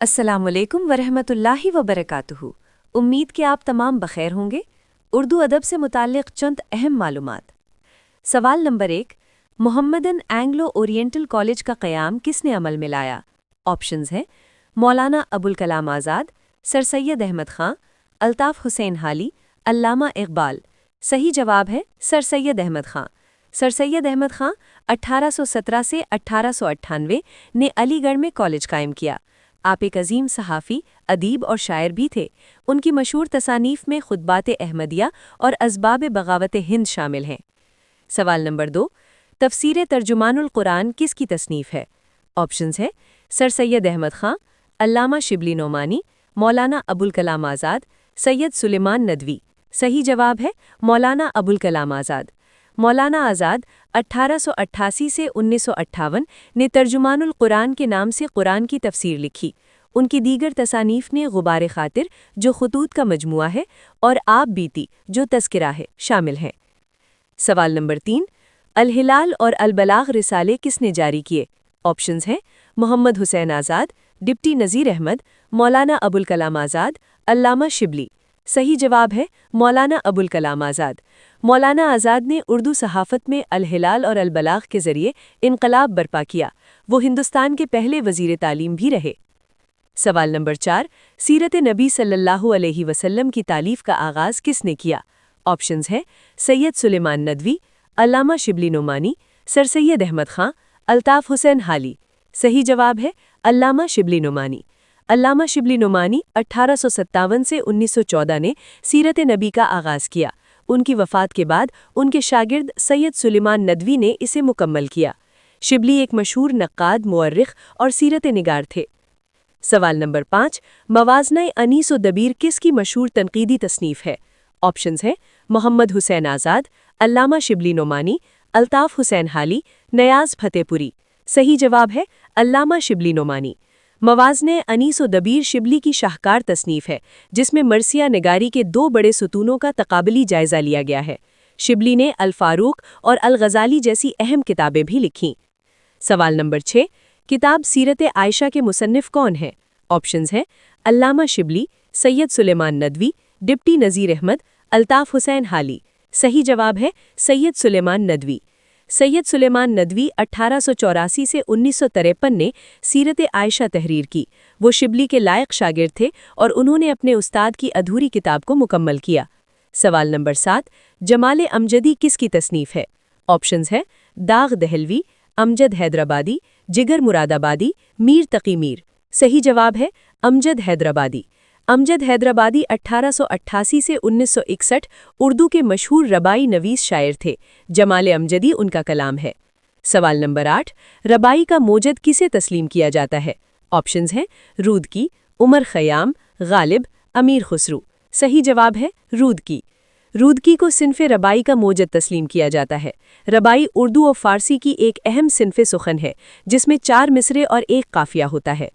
السلام علیکم ورحمۃ اللہ وبرکاتہ۔ امید کہ آپ تمام بخیر ہوں گے۔ اردو ادب سے متعلق چند اہم معلومات۔ سوال number 1، Mohammedan Anglo oriental college کا قیام کس نے عمل میں لایا؟ آپشنز ہیں: مولانا ابوالکلام آزاد، سر سید احمد خان، الطاف حسین حالی، علامہ اقبال۔ صحیح جواب ہے سر سید احمد خان۔ سر سید احمد خان 1817 سے 1898 نے علی گڑھ میں کالج قائم کیا۔ آپ ایک عظیم صحافی، ادیب اور شاعر بھی تھے۔ ان کی مشہور تصانیف میں خطبات احمدیہ اور اسباب بغاوت ہند شامل ہیں۔ سوال نمبر 2، تفسیر ترجمان القرآن کس کی تصنیف ہے؟ آپشنز ہیں: سر سید احمد خان، علامہ شبلی نعمانی، مولانا ابوالکلام آزاد، سید سلیمان ندوی۔ صحیح جواب ہے مولانا ابوالکلام آزاد۔ مولانا آزاد 1888 سے 1958 نے ترجمان القرآن کے نام سے قرآن کی تفسیر لکھی۔ ان کی دیگر تصانیف نے غبار خاطر، جو خطوط کا مجموعہ ہے، اور آپ بیتی، جو تذکرہ ہے، شامل ہیں۔ سوال نمبر 3، الہلال اور البلاغ رسالے کس نے جاری کیے؟ آپشنز ہیں: محمد حسین آزاد، ڈپٹی نذیر احمد، مولانا ابوالکلام آزاد، علامہ شبلی۔ صحیح جواب ہے مولانا ابوالکلام آزاد۔ مولانا آزاد نے اردو صحافت میں الہلال اور البلاغ کے ذریعے انقلاب برپا کیا۔ وہ ہندوستان کے پہلے وزیر تعلیم بھی رہے۔ سوال نمبر 4، سیرت نبی صلی اللہ علیہ وسلم کی تالیف کا آغاز کس نے کیا؟ آپشنز ہیں: سید سلیمان ندوی، علامہ شبلی نعمانی، سر سید احمد خان، الطاف حسین حالی۔ صحیح جواب ہے علامہ شبلی نعمانی۔ علامہ شبلی نعمانی 1857 سے 1914 نے سیرت نبی کا آغاز کیا۔ ان کی وفات کے بعد ان کے شاگرد سید سلیمان ندوی نے اسے مکمل کیا۔ شبلی ایک مشہور نقاد، مورخ اور سیرت نگار تھے۔ سوال نمبر 5، موازنہ انیس و دبیر کس کی مشہور تنقیدی تصنیف ہے؟ آپشنز ہیں: محمد حسین آزاد، علامہ شبلی نعمانی، الطاف حسین حالی، نیاز فتح پوری۔ صحیح جواب ہے علامہ شبلی نعمانی۔ موازنہ انیس و دبیر شبلی کی شاہکار تصنیف ہے، جس میں مرثیہ نگاری کے 2 بڑے ستونوں کا تقابلی جائزہ لیا گیا ہے۔ شبلی نے الفاروق اور الغزالی جیسی اہم کتابیں بھی لکھیں۔ سوال نمبر 6، کتاب سیرت عائشہ کے مصنف کون ہیں؟ آپشنز ہیں: علامہ شبلی، سید سلیمان ندوی، ڈپٹی نذیر احمد، الطاف حسین حالی۔ صحیح جواب ہے سید سلیمان ندوی۔ سید سلیمان ندوی 1884 سے 1953 نے سیرت عائشہ تحریر کی۔ وہ شبلی کے لائق شاگرد تھے اور انہوں نے اپنے استاد کی ادھوری کتاب کو مکمل کیا۔ سوال نمبر 7، جمال امجدی کس کی تصنیف ہے؟ آپشنز ہیں: داغ دہلوی، امجد حیدرآبادی، جگر مرادآبادی، میر تقی میر۔ صحیح جواب ہے امجد حیدرآبادی۔ امجد حیدرآبادی 1888 سے 1961 اردو کے مشہور ربائی نویس شاعر تھے۔ جمال امجدی ان کا کلام ہے۔ سوال نمبر 8، ربائی کا موجد کسے تسلیم کیا جاتا ہے؟ آپشنز ہیں: رودکی، عمر خیام، غالب، امیر خسرو۔ صحیح جواب ہے رودکی۔ رودکی کو صنف ربائی کا موجد تسلیم کیا جاتا ہے۔ ربائی اردو اور فارسی کی ایک اہم صنف سخن ہے، جس میں 4 مصرے اور 1 قافیہ ہوتا ہے۔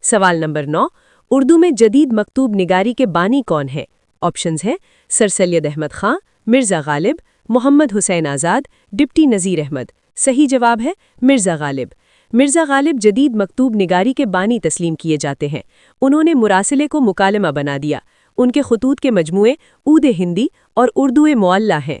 سوال نمبر 9، اردو میں جدید مکتوب نگاری کے بانی کون ہیں؟ آپشنز ہیں: سر سید احمد خان، مرزا غالب، محمد حسین آزاد، ڈپٹی نذیر احمد۔ صحیح جواب ہے مرزا غالب۔ مرزا غالب جدید مکتوب نگاری کے بانی تسلیم کیے جاتے ہیں۔ انہوں نے مراسلے کو مکالمہ بنا دیا۔ ان کے خطوط کے مجموعے عود ہندی اور اردو معلّہ ہیں۔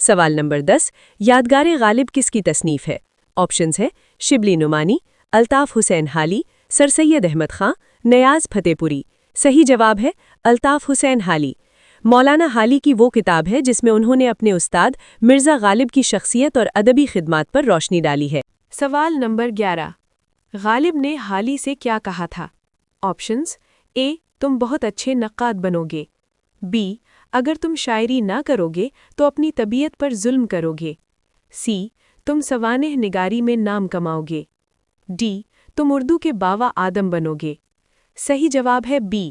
سوال نمبر 10، یادگار غالب کس کی تصنیف ہے؟ آپشنز ہیں: شبلی نعمانی، الطاف حسین حالی، سر سید احمد خان، نیاز فتح پوری۔ صحیح جواب ہے الطاف حسین حالی۔ مولانا حالی کی وہ کتاب ہے جس میں انہوں نے اپنے استاد مرزا غالب کی شخصیت اور ادبی خدمات پر روشنی ڈالی ہے۔ سوال نمبر 11، غالب نے حالی سے کیا کہا تھا؟ آپشنز: اے، تم بہت اچھے نقاد بنو گے، بی، اگر تم شاعری نہ کرو گے تو اپنی طبیعت پر ظلم کرو گے، سی، تم سوانح نگاری میں نام کماؤ گے، ڈی، تم اردو کے باوا آدم بنو گے۔ صحیح جواب ہے بی،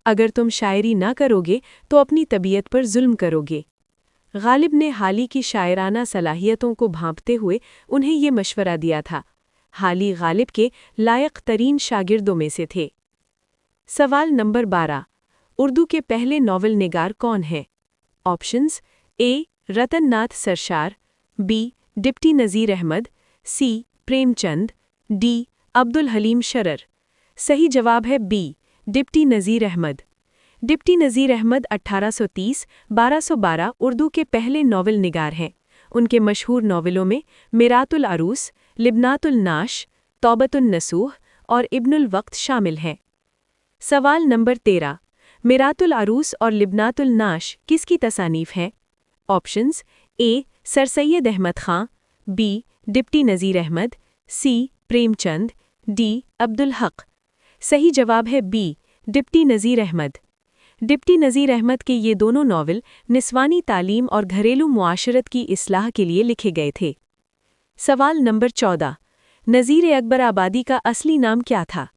اگر تم شاعری نہ کرو گے تو اپنی طبیعت پر ظلم کرو گے۔ غالب نے حالی کی شاعرانہ صلاحیتوں کو بھانپتے ہوئے انہیں یہ مشورہ دیا تھا۔ حالی غالب کے لائق ترین شاگردوں میں سے تھے۔ سوال نمبر 12، اردو کے پہلے ناول نگار کون ہیں؟ آپشنز: اے، رتن ناتھ سرشار، be, deputy Nazir Ahmad, C, Prem Chand, D, Abdul Halim شرر۔ सही जवाब है B, Deputy Nazir Ahmad. Deputy Nazir Ahmad 1830-1212 Urdu के पहले नॉवल निगार हैं। उनके मशहूर नॉवलों में मिरातुल अरूस, लिब्नातुल नाश, तौबतुन नसूह और इब्नुल वक्त शामिल हैं। सवाल नंबर 13। मिरातुल अरूस और लिब्नातुल नाश किसकी तसानीफ हैं? Options A Sir Syed Ahmad Khan, B Deputy Nazir Ahmad, C Premchand, D Abdul Haq. सही जवाब है B, Deputy Nazir Ahmad. Deputy Nazir Ahmad के ये दोनों नावल निस्वानी तालीम और घरेलू मुआशरत की इस्लाह के लिए लिखे गए थे। सवाल नंबर 14। नज़ीर अकबर आबादी का असली नाम क्या था?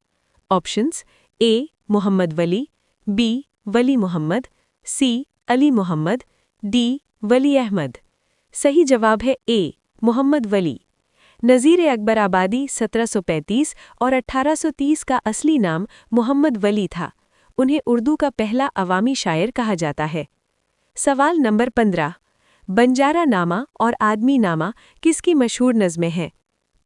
Options A Mohammad Wali, B Wali Mohammad, C Ali Mohammad, D Wali Ahmed. सही जवाब है ए मोहम्मद वली। नज़ीर अकबर आबादी 1735 और 1830 का असली नाम मोहम्मद वली था। उन्हें उर्दू का पहला अवामी शायर कहा जाता है। सवाल नंबर 15। बंजारा नामा और आदमी नामा किसकी मशहूर नज़में हैं?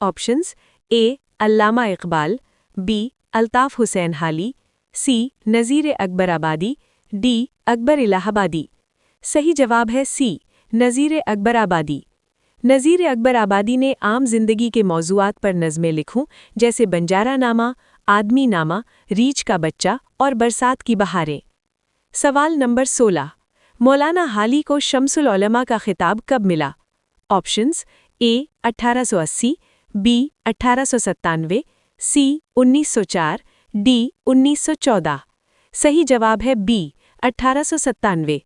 Options A Allama Iqbal, B Altaf Hussain Hali, C नज़ीर अकबर आबादी, डी अकबर इलाहाबादी। सही जवाब है सी नज़ीर अकबर आबादी। नज़ीर अकबर आबादी ने आम जिंदगी के मौज़ूआत पर नज़में लिखूं, जैसे बंजारा नामा, आदमी नामा, रीछ का बच्चा और बरसात की बहारें। सवाल नंबर 16। मौलाना हाली को शम्सुल उलमा का खिताब कब मिला? Options A 1880, B 1897, C 1904, D 1914। सही जवाब है बी 1897।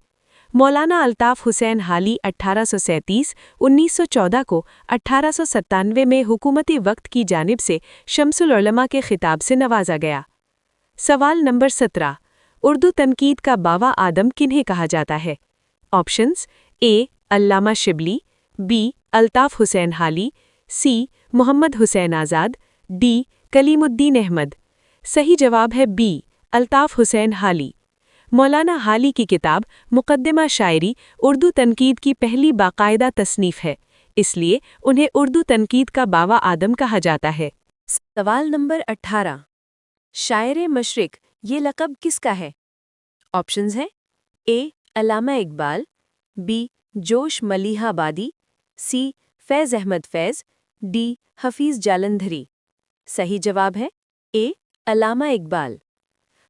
मौलाना अल्ताफ़ हुसैन हाली 1837-1914 को 1897 में हुकूमती वक्त की जानिब से शम्सुल उलमा के खिताब से नवाजा गया। सवाल नंबर 17। उर्दू तनकीद का बावा आदम किन्हें कहा जाता है? Options A Allama Shibli, B Altaf Hussain Hali, C Mohammad Hussain Azad, D Kaleemuddin Ahmad. सही जवाब है बी अल्ताफ़ हुसैन हाली। मौलाना हाली की किताब मुक़द्दिमा शायरी उर्दू तनकीद की पहली बाकायदा तसनीफ़ है, इसलिए उन्हें उर्दू तनकीद का बावा आदम कहा जाता है। सवाल नंबर 18। शायर मशरिक़ ये लक़ब किसका है? ऑप्शंस हैं ए अल्लामा इकबाल, बी जोश मलिहाबादी, सी फैज़ अहमद फैज़, डी हफ़ीज़ जालंधरी। सही जवाब है ए अल्लामा इकबाल।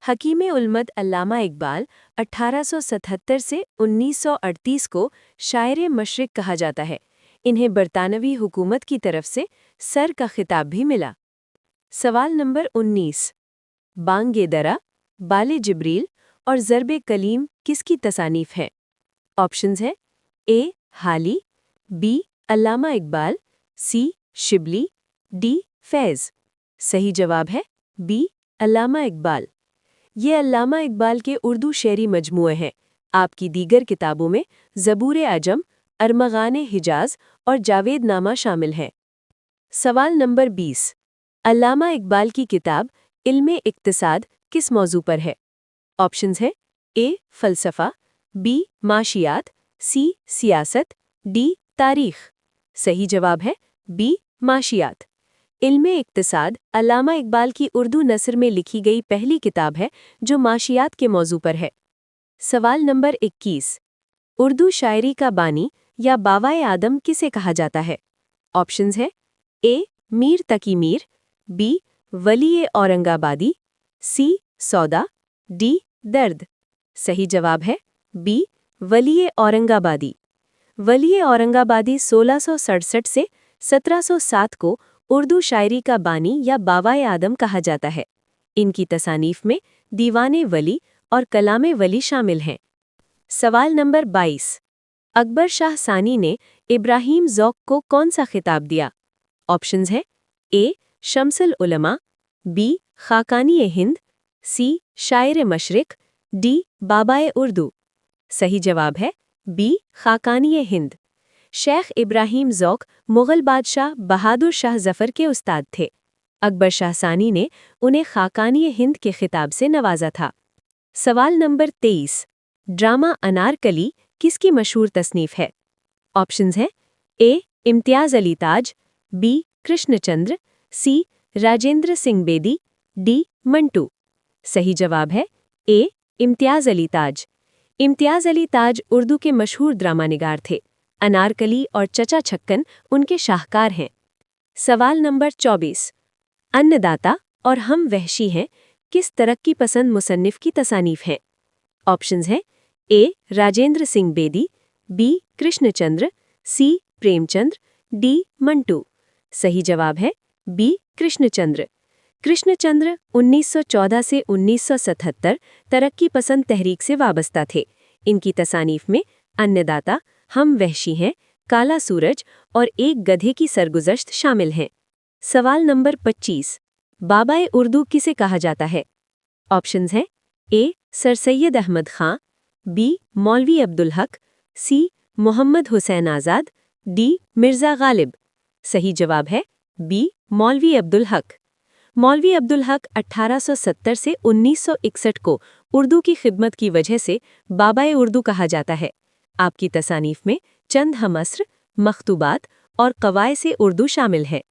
हकीम उलमत अल्लामा इकबाल 1877 से 1938 को शायर मशरिक़ कहा जाता है। इन्हें बरतानवी हुकूमत की तरफ से सर का खिताब भी मिला। सवाल नंबर 19। बांगे दरा, बाले जिब्रील और ज़रबे कलीम किसकी तसानीफ़ है? ऑप्शंस हैं ए हाली, बी अल्लामा इकबाल, सी शिबली, डी फैज़। सही जवाब है बी अल्लामा इकबाल। ये अल्लामा इकबाल के उर्दू शेरी मजमूए हैं। आपकी दीगर किताबों में ज़बूर अजम, अरमगान हिजाज और जावेद नामा शामिल हैं। सवाल नंबर 20। अल्लामा इकबाल की किताब इल्मे इक्तिसाद किस मौजू पर है? ऑप्शंस हैं ए फ़लसफ़ा, बी माशियात, सी सियासत, डी तारीख़। सही जवाब है बी माशियात। इल्मे इक्तिसाद अल्लामा इकबाल की उर्दू नस्र में लिखी गई पहली किताब है जो माशियात के मौजू पर है। सवाल नंबर 21। उर्दू शायरी का बानी या बावाए आदम किसे कहा जाता है? ऑप्शंस हैं ए मीर तकी मीर, बी वली औरंगाबादी, सी सौदा, डी दर्द। सही जवाब है बी वली औरंगाबादी। वली औरंगाबादी 1667 से 1707 को उर्दू शायरी का बानी या बावाए आदम कहा जाता है। इनकी तसानीफ में दीवाने वली और कलामे वली शामिल हैं। सवाल नंबर 22। अकबर शाह सानी ने इब्राहिम ज़ौक़ को कौन सा खिताब दिया? ऑप्शंस हैं ए शम्सुल उलमा, बी खाकानी हिंद, सी शायर मशरिक़, डी बाबाए उर्दू। सही जवाब है बी खाकानी हिंद। शेख इब्राहिम ज़ौक़ मुग़ल बादशाह बहादुर शाह ज़फ़र के उस्ताद थे। अकबर शाह सानी ने उन्हें खाकानी हिंद के खिताब से नवाजा था। सवाल नंबर 23। ड्रामा अनारकली किसकी मशहूर तसनीफ़ है? ऑप्शंस हैं ए इम्तियाज़ अली ताज, बी कृष्णचंद्र, सी राजेंद्र सिंह बेदी, डी मंटू। सही जवाब है ए इम्तियाज़ अली ताज। इम्तियाज़ अली ताज उर्दू के मशहूर ड्रामानिगार थे। अनारकली और चचा छक्कन उनके शाहकार हैं। सवाल नंबर 24। अन्नदाता और हम वहशी हैं किस तरक्की पसंद मुसन्निफ की तसानीफ हैं? ऑप्शंस हैं ए राजेंद्र सिंह बेदी, बी कृष्णचंद्र, सी प्रेमचंद्र, डी मंटू। सही जवाब है बी कृष्णचंद्र। कृष्णचंद्र 1914 से 1977 तरक्की पसंद तहरीक से वाबस्ता थे। इनकी तसानीफ में अन्नदाता, हम वहशी हैं, काला सूरज और एक गधे की सरगुज़श्त शामिल हैं। सवाल नंबर 25। बाबाए उर्दू किसे कहा जाता है? ऑप्शंस हैं ए सर सैयद अहमद खां, बी मौलवी अब्दुल हक, सी मोहम्मद हुसैन आज़ाद, डी मिर्ज़ा गालिब। सही जवाब है बी मौलवी अब्दुल हक। मौलवी अब्दुल हक 1870 से 1961 को उर्दू की खिदमत की वजह से बाबाए उर्दू कहा जाता है। आपकी तसानीफ में चंद हमअस्र, मखतूबात और कवायद से उर्दू शामिल है।